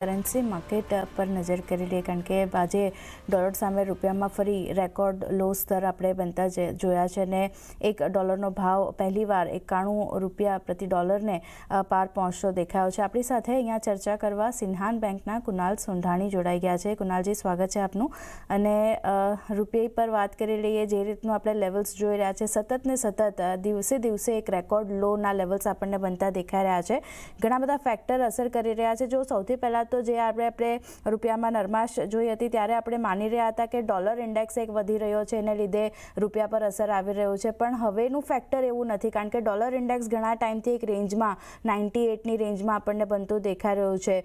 Currency market પર નજર કરી લઈએ, કારણ કે આજે ડોલર સામે રૂપિયામાં ફરી રેકોર્ડ લો સ્તર આપણે બનતા જોયા છે અને $1નો ભાવ પહેલીવાર 91 રૂપિયા પ્રતિ ડોલરને પાર પહોંચતો દેખાયો છે. આપણી સાથે અહીંયા ચર્ચા કરવા સિન્હાન બેંકના કુનાલ સોંધાણી જોડાઈ ગયા છે. કુનાલજી, સ્વાગત છે આપનું. અને રૂપિયા પર વાત કરી લઈએ. જે રીતનું આપણે લેવલ્સ જોઈ રહ્યા છે, સતત ને સતત દિવસે દિવસે એક રેકોર્ડ લોના લેવલ્સ આપણને બનતા દેખાઈ રહ્યા છે. ઘણા બધા ફેક્ટર અસર કરી રહ્યા છે. જો સૌથી પહેલાં તો જે આપણે રૂપિયામાં નરમાશ જોઈ હતી ત્યારે આપણે માની રહ્યા હતા કે ડોલર ઇન્ડેક્સ એક વધી રહ્યો છે, એને લીધે રૂપિયા પર અસર આવી રહ્યો છે. પણ હવેનું ફેક્ટર એવું નથી, કારણ કે ડોલર ઇન્ડેક્સ ઘણા ટાઈમથી એક રેન્જમાં 98ની રેન્જમાં આપણને બનતું દેખાઈ રહ્યું છે.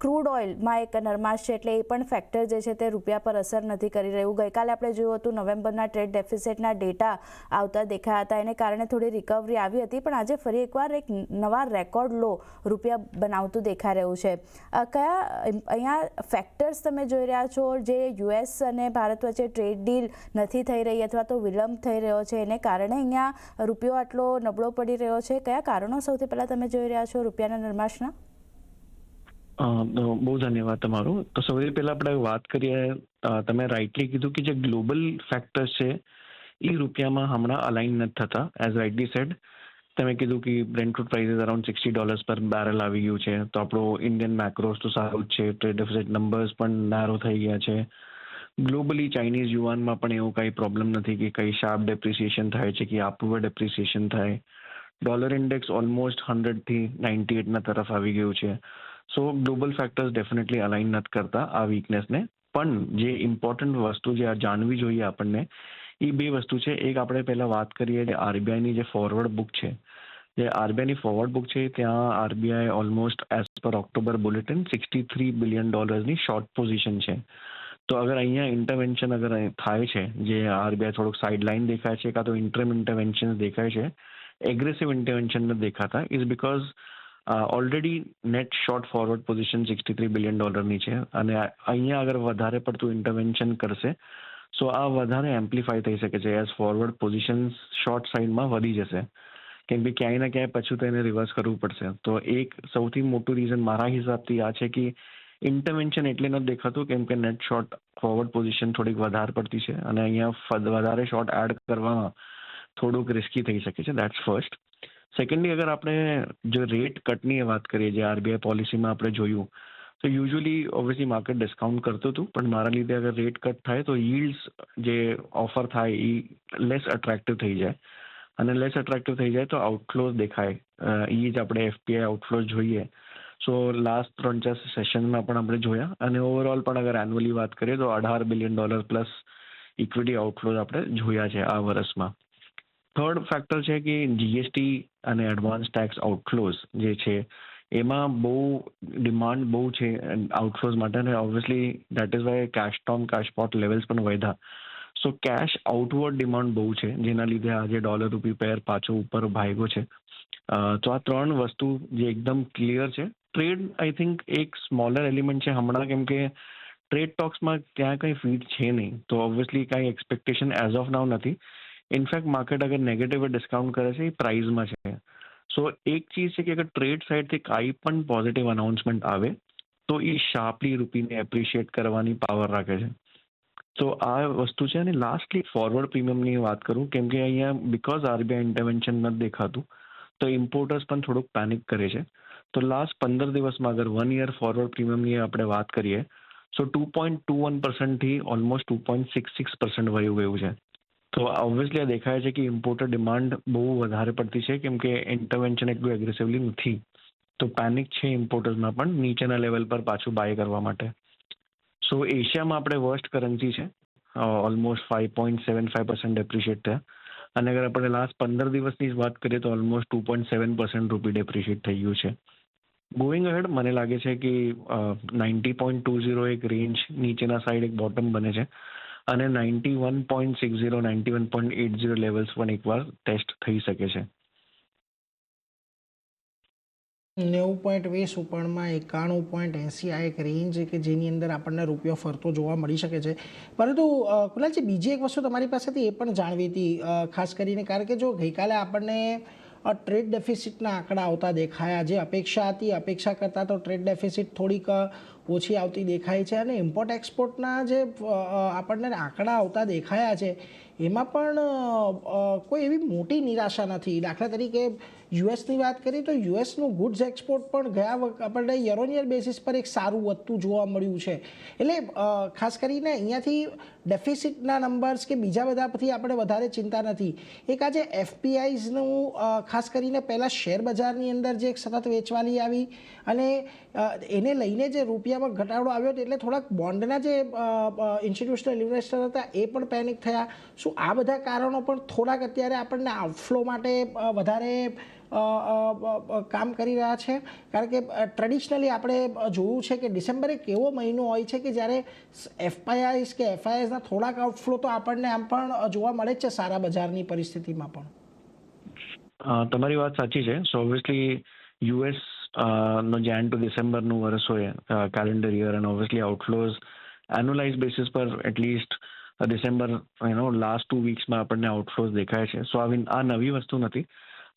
ક્રૂડ ઓઇલમાં એક નરમાશ છે, એટલે એ પણ ફેક્ટર જે છે તે રૂપિયા પર અસર નથી કરી રહ્યું. ગઈકાલે આપણે જોયું હતું નવેમ્બરના ટ્રેડ ડેફિસિટના ડેટા આવતા દેખાયા હતા, એને કારણે થોડી રિકવરી આવી હતી. પણ આજે ફરી એકવાર એક નવા રેકોર્ડ લો રૂપિયા બનાવતું દેખાઈ રહ્યું છે. કયા અહીંયા ફેક્ટર્સ તમે જોઈ રહ્યા છો જે યુએસ અને ભારત વચ્ચે ટ્રેડ ડીલ નથી થઈ રહી અથવા તો વિલંબ થઈ રહ્યો છે, એને કારણે અહીંયા રૂપિયો આટલો નબળો પડી રહ્યો છે? કયા કારણો સૌથી પહેલા તમે જોઈ રહ્યા છો રૂપિયાના નરમાશના? બહુ ધન્યવાદ તમારો. તો સૌથી પહેલા આપણે વાત કરીએ, તમે રાઇટલી કીધું કે જે ગ્લોબલ ફેક્ટર્સ છે એ રૂપિયામાં હમણાં અલાઇન નથી થતા. એઝ રાઇટલી સેડ, તમે કીધું કે બ્રેન્ટ ક્રૂડ પ્રાઇસીસ અરાઉન્ડ $60 પર બેરલ આવી ગયું છે. તો આપણો ઇન્ડિયન મેક્રોસ તો સારું જ છે, ટ્રેડ ડેફિસિટ નંબર્સ પણ નારો થઈ ગયા છે. ગ્લોબલી ચાઇનીઝ યુઆનમાં પણ એવું કંઈ પ્રોબ્લેમ નથી કે કંઈ શાર્પ ડેપ્રિસિએશન થાય છે કે અપવર્ડ ડેપ્રિસિએશન થાય. ડોલર ઇન્ડેક્સ ઓલમોસ્ટ 100થી 98ના તરફ આવી ગયું છે. સો ગ્લોબલ ફેક્ટર્સ ડેફિનેટલી અલાઇન નથી કરતા આ વીકનેસને. પણ જે ઇમ્પોર્ટન્ટ વસ્તુ જે જાણવી જોઈએ આપણને, એ બે વસ્તુ છે. એક, આપણે પહેલાં વાત કરીએ આરબીઆઈની જે ફોરવર્ડ બુક છે. જે આરબીઆઈની ફોરવર્ડ બુક છે ત્યાં RBI almost as per October bulletin $63 billion short position છે. તો અગર અહીંયા ઇન્ટરવેન્શન અગર થાય છે, જે આરબીઆઈ થોડુંક સાઇડલાઇન દેખાય છે કાં તો ઇન્ટરમ ઇન્ટરવેન્શન દેખાય છે, એગ્રેસિવ ઇન્ટરવેન્શન નથી દેખાતા, is because already net short forward position $63 billion છે. અને અહીંયા અગર વધારે પડતું ઇન્ટરવેન્શન કરશે સો આ વધારે એમ્પ્લિફાય થઈ શકે છે, એઝ ફોરવર્ડ પોઝિશન્સ શોર્ટ સાઇડમાં વધી જશે. કેમ કે ક્યાંય ને ક્યાંય પછી તો એને રિવર્સ કરવું પડશે. તો એક સૌથી મોટું રીઝન મારા હિસાબથી આ છે કે ઇન્ટરવેન્શન એટલે નથી દેખાતું કેમ કે નેટ શોર્ટ ફોરવર્ડ પોઝિશન થોડીક વધારે પડતી છે અને અહીંયા વધારે શોર્ટ એડ કરવામાં થોડુંક રિસ્કી થઈ શકે છે. That's first. સેકન્ડલી, અગર આપણે જો રેટ કટની વાત કરીએ, જે આરબીઆઈ પોલિસીમાં આપણે જોયું, તો યુઝ્યુઅલી ઓબ્વિયસલી માર્કેટ ડિસ્કાઉન્ટ કરતું હતું, પણ મારા લીધે અગર રેટ કટ થાય તો યીલ્ડ્સ જે ઓફર થાય એ લેસ અટ્રેક્ટિવ થઈ જાય. અને લેસ અટ્રેક્ટિવ થઈ જાય તો આઉટફ્લોઝ દેખાય. એ જ આપણે એફપીઆઈ આઉટફ્લોઝ જોઈએ. સો લાસ્ટ 3-4 સેશનમાં પણ આપણે જોયા. અને ઓવરઓલ પણ અગર એન્યુઅલી વાત કરીએ તો $18 બિલિયન પ્લસ ઇક્વિટી આઉટફ્લોઝ આપણે જોયા છે આ વર્ષમાં. થર્ડ ફેક્ટર છે કે જીએસટી અને એડવાન્સ ટેક્સ આઉટફ્લોઝ જે છે એમાં બહુ ડિમાન્ડ બહુ છે આઉટફ્લોઝ માટે, અને obviously that is why cash term cash pot levels પણ વધ્યા. સો કેશ આઉટવર્ડ ડિમાન્ડ બહુ છે, જેના લીધે આજે ડોલર રૂપી પેર પાછો ઉપર ભાગ્યો છે. તો આ ત્રણ વસ્તુ જે એકદમ ક્લિયર છે. ટ્રેડ આઈ થિંક એક સ્મોલર એલિમેન્ટ છે હમણાં, કેમ કે ટ્રેડ ટોક્સમાં ત્યાં કંઈ ફીડ છે નહીં, તો ઓબ્વિયસલી કાંઈ એક્સપેક્ટેશન એઝ ઓફ નાઉ નથી. ઇનફેક્ટ માર્કેટ અગર નેગેટિવ ડિસ્કાઉન્ટ કરે છે એ પ્રાઇઝમાં છે. સો એક ચીજ છે કે અગર ટ્રેડ સાઇડથી કાંઈ પણ પોઝિટિવ અનાઉન્સમેન્ટ આવે તો એ શાર્પલી રૂપીને એપ્રિશિએટ કરવાની પાવર રાખે છે. તો આ વસ્તુ છે. અને લાસ્ટલી ફોરવર્ડ પ્રીમિયમની વાત કરું, કેમ કે અહીંયા બિકોઝ આરબીઆઈ ઇન્ટરવેન્શન નથી દેખાતું તો ઇમ્પોર્ટર્સ પણ થોડુંક પેનિક કરે છે. તો લાસ્ટ 15 દિવસમાં અગર 1 યર ફોરવર્ડ પ્રીમિયમની આપણે વાત કરીએ સો 2.21%થી ઓલમોસ્ટ 2.66% વયું ગયું છે. તો ઓબ્વિયસલી આ દેખાય છે કે ઇમ્પોર્ટર ડિમાન્ડ બહુ વધારે પડતી છે, કેમ કે ઇન્ટરવેન્શન એટલું એગ્રેસિવલી નથી. તો પેનિક છે ઇમ્પોર્ટર્સમાં પણ નીચેના લેવલ પર પાછું બાય કરવા માટે. સો એશિયામાં આપણે વર્સ્ટ કરન્સી છે, ઓલમોસ્ટ 5.75% ડેપ્રિશિએટ થયા. અને અગર આપણે લાસ્ટ 15 દિવસની જ વાત કરીએ તો ઓલમોસ્ટ 2.7% રૂપી ડેપ્રિશિએટ થઈ ગયું છે. ગોઈંગ અહેડ મને લાગે છે કે 90.20 એક રેન્જ નીચેના સાઈડ એક બોટમ બને છે અને 91.60 91.80 લેવલ્સ પણ એકવાર ટેસ્ટ થઈ શકે છે. 90.20 ઉપરમાં 91.80 આ એક રેન્જ કે જેની અંદર આપણને રૂપિયો ફરતો જોવા મળી શકે છે. પરંતુ કુનાલજી, બીજી એક વસ્તુ તમારી પાસેથી એ પણ જાણવી હતી, ખાસ કરીને કારણ કે જો ગઈકાલે આપણને ટ્રેડ ડેફિસિટના આંકડા આવતા દેખાયા. જે અપેક્ષા હતી અપેક્ષા કરતાં તો ટ્રેડ ડેફિસિટ થોડીક ઓછી આવતી દેખાય છે. અને ઇમ્પોર્ટ એક્સપોર્ટના જે આપણને આંકડા આવતા દેખાયા છે એમાં પણ કોઈ એવી મોટી નિરાશા નથી. દાખલા તરીકે યુએસની વાત કરીએ તો યુએસનું ગુડ્સ એક્સપોર્ટ પણ ગયા આપણને યર ઓન યર બેસિસ પર એક સારું વધતું જોવા મળ્યું છે. એટલે ખાસ કરીને અહીંયાથી ડેફિસિટના નંબર્સ કે બીજા બધા પરથી આપણે વધારે ચિંતા નથી. એક આજે એફપીઆઈઝનું ખાસ કરીને પહેલાં શેર બજારની અંદર જે એક સતત વેચવાલી આવી અને એને લઈને જે રૂપિયામાં ઘટાડો આવ્યો એટલે થોડાક બોન્ડના જે ઇન્સ્ટિટ્યુશનલ ઇન્વેસ્ટર હતા એ પણ પેનિક થયા. શું આ બધા કારણો પણ થોડાક અત્યારે આપણને આઉટફ્લો માટે વધારે કામ કરી રહ્યા છે? કારણ કે ટ્રેડિશનલી આપણે જોયું છે કે ડિસેમ્બર એક એવો મહિનો હોય છે કે જ્યારે એફઆઈઆઈસ કે એફઆઈઆઈસના થોડાક આઉટફ્લો તો આપણને આમ પણ જોવા મળે જ છે સારા બજારની પરિસ્થિતિમાં પણ. તમારી વાત સાચી છે. સો ઓબ્વિયસલી યુએસ નો જાન ટુ ડિસેમ્બરનું વર્ષ હોય કેલેન્ડર યર અને ઓબ્વિયસલી આઉટફ્લોઝ એન્યુલાઇઝ બેસિસ પર એટલીસ્ટ ડિસેમ્બર લાસ્ટ 2 વીક્સમાં આપણને આઉટફ્લોઝ દેખાય છે. સો આ નવી વસ્તુ નથી.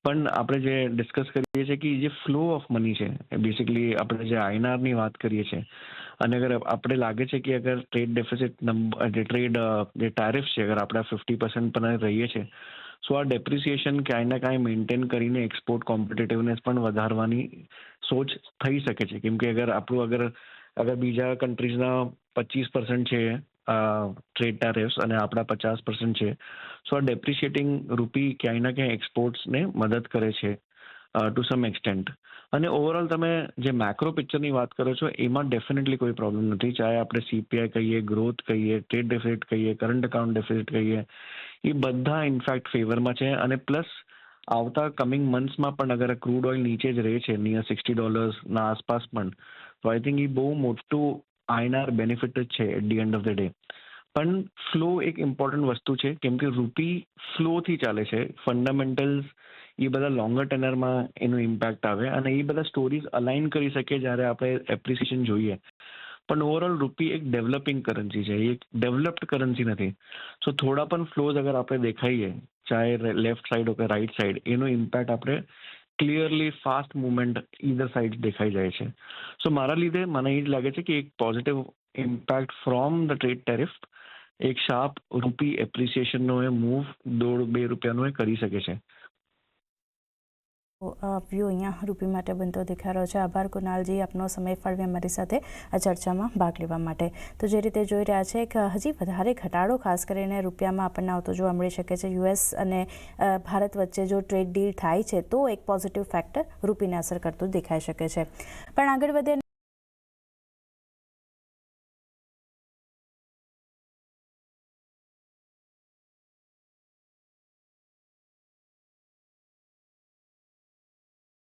પણ આપણે જે ડિસ્કસ કરીએ છીએ કે જે ફ્લો ઓફ મની છે બેસિકલી આપણે જે આઈએનઆરની વાત કરીએ છીએ અને અગર આપણે લાગે છે કે અગર ટ્રેડ ડેફિસિટ ટ્રેડ જે ટેરિફ છે અગર આપણે 50% પર રહીએ છીએ સો આ ડેપ્રિસિએશન ક્યાંય ના ક્યાંય મેન્ટેન કરીને એક્સપોર્ટ કોમ્પિટિટિવનેસ પણ વધારવાની સોચ થઈ શકે છે. કેમ કે અગર બીજા કન્ટ્રીઝના 25% છે ટ્રેડ ટેરિફ્સ અને આપણા 50% છે સો આ ડેપ્રિશિએટિંગ રૂપી ક્યાંય ના ક્યાંય એક્સપોર્ટ્સને મદદ કરે છે ટુ સમ એક્સટેન્ટ. અને ઓવરઓલ તમે જે મેક્રો પિક્ચરની વાત કરો છો એમાં ડેફિનેટલી કોઈ પ્રોબ્લેમ નથી. ચાહે આપણે સીપીઆઈ કહીએ, ગ્રોથ કહીએ, ટ્રેડ ડેફિસિટ કહીએ, કરંટ અકાઉન્ટ ડેફિસિટ કહીએ, એ બધા ઇનફેક્ટ ફેવરમાં છે. અને પ્લસ આવતા કમિંગ મંથ્સમાં પણ અગર ક્રૂડ ઓઇલ નીચે જ રહે છે નિયર $60 આસપાસ પણ તો આઈ થિંક એ બહુ મોટું આઈએનઆર બેનિફિટ જ છે at the end of the day. પણ ફ્લો એક ઇમ્પોર્ટન્ટ વસ્તુ છે કેમ કે રૂપી ફ્લોથી ચાલે છે. ફંડામેન્ટલ્સ એ બધા લોંગર ટેનરમાં એનું ઇમ્પેક્ટ આવે અને એ બધા સ્ટોરીઝ અલાઇન કરી શકે જ્યારે આપણે એપ્રિસિએશન જોઈએ. પણ ઓવરઓલ રૂપી એક ડેવલપિંગ કરન્સી છે, એ એક ડેવલપ્ડ કરન્સી નથી. સો થોડા પણ ફ્લોઝ અગર આપણે દેખાઈએ ચાહે લેફ્ટ સાઈડ હો કે રાઈટ સાઈડ એનો ઇમ્પેક્ટ આપણે clearly fast movement either side દેખાઈ જાય છે. સો મારા લીધે મને એ જ લાગે છે કે એક positive impact from the trade tariff એક શાર્પ રૂપી એપ્રિસિએશનનો એ મૂવ $1.5-2 એ કરી શકે છે. વ્યૂ અહીંયા રૂપી માટે બનતો દેખાઈ રહ્યો છે. આભાર કુનાલજી આપનો સમય ફાળવી અમારી સાથે આ ચર્ચામાં ભાગ લેવા માટે. તો જે રીતે જોઈ રહ્યા છે કે હજી વધારે ઘટાડો ખાસ કરીને રૂપિયામાં આપણને આવતો જોવા મળી શકે છે. યુએસ અને ભારત વચ્ચે જો ટ્રેડ ડીલ થાય છે તો એક પોઝિટિવ ફેક્ટર રૂપીને અસર કરતું દેખાઈ શકે છે. પણ આગળ વધે